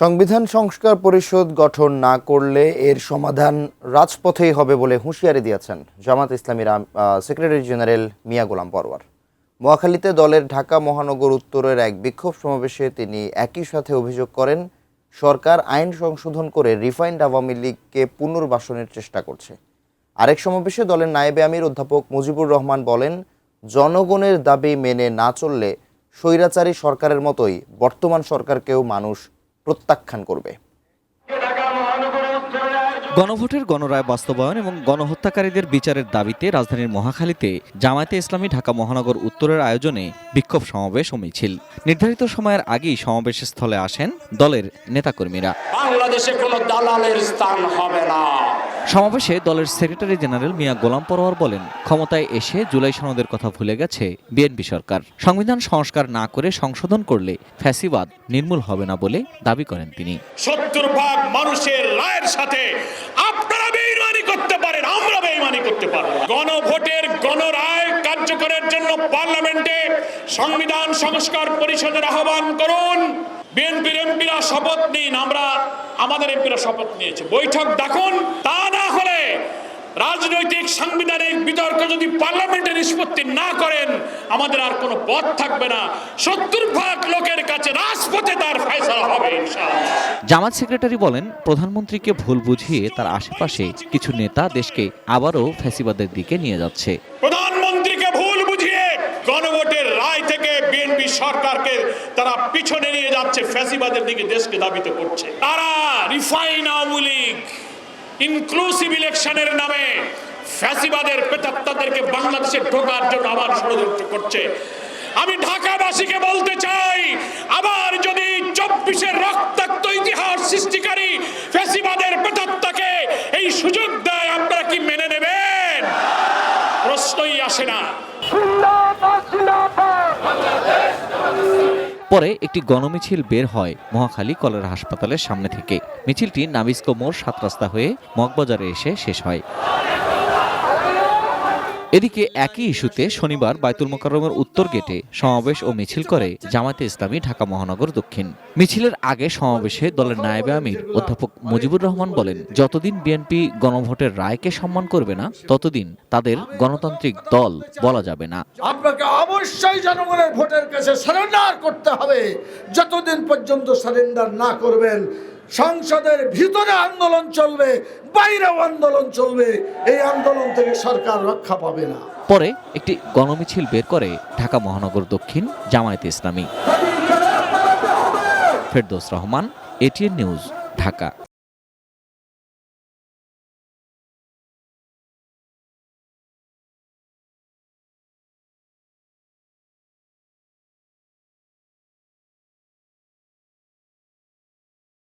সংবিধান সংস্কার পরিষদ গঠন না করলে এর সমাধান রাজপথেই হবে বলে হুঁশিয়ারি দিয়েছেন জামাত ইসলামীর সেক্রেটারি জেনারেল মিয়া গোলাম পরোয়ার। মহাখালীতে দলের ঢাকা মহানগর উত্তরের এক বিক্ষোভ সমাবেশে তিনি একই সাথে অভিযোগ করেন, সরকার আইন সংশোধন করে রিফাইন্ড আওয়ামী লীগকে পুনর্বাসনের চেষ্টা করছে। আরেক সমাবেশে দলের নায়েবে আমির অধ্যাপক মুজিবুর রহমান বলেন, জনগণের দাবি মেনে না চললে স্বৈরাচারী সরকারের মতোই বর্তমান সরকারকেও মানুষ প্রত্যাখ্যান করবে। গণভোটের গণরায় বাস্তবায়ন এবং গণহত্যাকারীদের বিচারের দাবিতে রাজধানীর মহাখালীতে জামায়াতে ইসলামী ঢাকা মহানগর উত্তরের আয়োজনে বিক্ষোভ সমাবেশ ও মিছিল। নির্ধারিত সময়ের আগেই সমাবেশ স্থলে আসেন দলের নেতাকর্মীরা। বাংলাদেশে কোনো দালালের স্থান হবে না। সমাবেশে দলের সেক্রেটারি জেনারেল মিয়া গোলাম পরোয়ার বলেন, ক্ষমতায় এসে জুলাই সনদের কথা ভুলে গেছে বিএনপি সরকার। সংবিধান সংস্কার না করে সংশোধন করলে ফ্যাসিবাদ নির্মূল হবে না বলে দাবি করেন তিনি। 70% মানুষের রায়ের সাথে আপনারা বেইমানি করতে পারেন, আমরা বেইমানি করতে পারব না। গণভোটের গণরায় কার্যকরের জন্য পার্লামেন্টে সংবিধান সংস্কার পরিষদের আহ্বান করুন। বিএনপির এমপিরা শপথ নিন, আমাদের এমপিরা শপথ নিয়েছে, বৈঠক ডাকুন। তা না হলে রাজনৈতিক সাংবিধানিক বিতর্ক যদি পার্লামেন্টে নিষ্পত্তি না করেন, আমাদের আর কোনো পথ থাকবে না। 70% লোকের কাছে রাজপথে তার ফয়সালা হবে ইনশাআল্লাহ। জামাত সেক্রেটারি বলেন, প্রধানমন্ত্রীকে ভুল বুঝিয়ে তার আশেপাশে কিছু নেতা দেশকে আবারও ফ্যাসিবাদের দিকে নিয়ে যাচ্ছে। প্রধানমন্ত্রীকে ভুল বুঝিয়ে গণভোটের রায় থেকে বিএনপি সরকারকে তারা পিছনে নিয়ে যাচ্ছে, ফ্যাসিবাদের দিকে দেশকে ধাবিত করছে। তারা রিফাইন আওয়ামী লীগ ইনক্লুসিভ ইলেকশনের নামে ফ্যাসিবাদের প্রেতাত্মাদেরকে বাংলাদেশে ঢোকার জন্য আবার ষড়যন্ত্র করছে। আমি ঢাকাবাসীকে বলতে চাই, আবার যদি 24-এর রক্তাক্ত ইতিহাস সৃষ্টিকারী ফ্যাসিবাদের প্রেতাত্মাকে এই সুযোগ দেয়, আপনারা কি মেনে নেবেন? প্রশ্নই আসে না। পরে একটি গণমিছিল বের হয় মহাখালী কলেরা হাসপাতালের সামনে থেকে। মিছিলটি নাবিস্কো মোড় 7 রাস্তা হয়ে মগবাজারে এসে শেষ হয়। এদিকে একই ইস্যুতে শনিবার বায়তুল মোকাররমের উত্তর গেটে সমাবেশ ও মিছিল করে জামায়াতে ইসলামী ঢাকা মহানগর দক্ষিণ। মিছিলের আগে সমাবেশে দলের নায়েবে আমির অধ্যাপক মুজিবুর রহমান বলেন, যতদিন বিএনপি গণভোটের রায়কে সম্মান করবে না, ততদিন তাদের গণতান্ত্রিক দল বলা যাবে না। আপনাকে অবশ্যই জনগণের ভোটের কাছে সারেন্ডার করতে হবে। যতদিন পর্যন্ত সারেন্ডার না করবেন, সংসদের ভিতরে আন্দোলন চলবে, বাইরেও আন্দোলন চলবে। এই আন্দোলন থেকে সরকার রক্ষা পাবে না। পরে একটি গণমিছিল বের করে ঢাকা মহানগর দক্ষিণ জামায়াতে ইসলামী। Ferdous Rahman, ATN news, Dhaka.